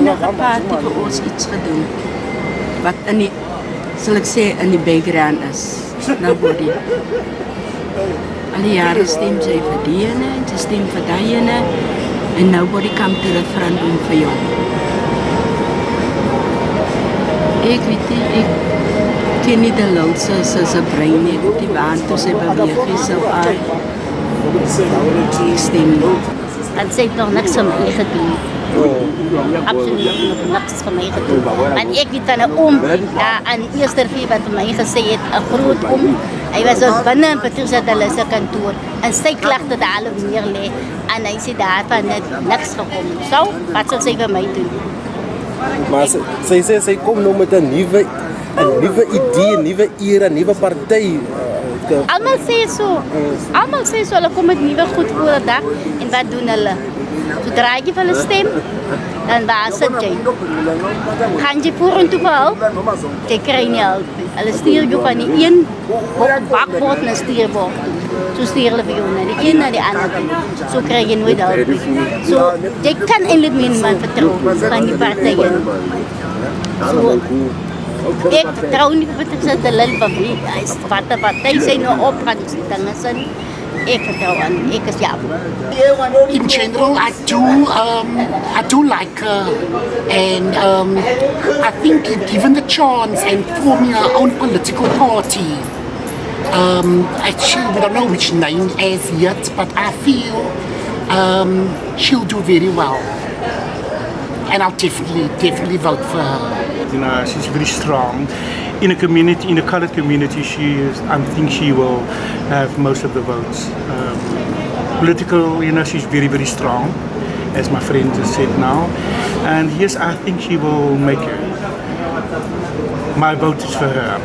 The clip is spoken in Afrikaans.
enige party vir ons iets gedoen wat in die, sal ek sê, in die background is. Nobody. Al die jare stem sy vir die ene en sy stem vir die ene and nobody come to the front room vir jou. Ek weet nie, ek ken nie die lulse sy brein nie, ek weet nie waar toe sy beweeg is, so ek stem nie. En sy het nog niks van my gedoen. Absoluut nog niks van my gedoen. En ek weet van 'n oom, aan Eersterfie wat vir my gesê het, 'n groot oom, hy was ook binne in Patricia de Lille se kantoor en sy klagte daar al neer lê en hy sê daarvan het niks gekom. So, wat sal sy vir my doen? Maar sy sê sy kom nou met 'n nuwe idee, 'n nuwe era, 'n nuwe party. Almal sê so. Almal sê so, hulle kom met nuwe goed voor die dag en wat doen hulle? Sodra jy vir hulle stem, dan waar sit jy? Gaan jy vorentoe vir hulp? Jy kry nie hulp. Hulle stuur jou van die een bakbord na stuurbord toe. So stuur hulle vir jou na die een na die ander toe. So kry jy nooit hulp. So jy kan eintlik niemand vertrou van die partye. So, ek vertrou nie vir Patricia de Lille van wie. Wat hy sê nou op gaan dinge sin. Ek vertrou aan, ek is ja. In general, I do like her, and I think given the chance and forming her own political party, actually we don't know which name as yet, but I feel she'll do very well, and I'll definitely vote for her. You know, she's very strong. In a community, in a colored community, I think she will have most of the votes. Political, you know, she's very, very strong, as my friend just said now. And yes, I think she will make it. My vote is for her.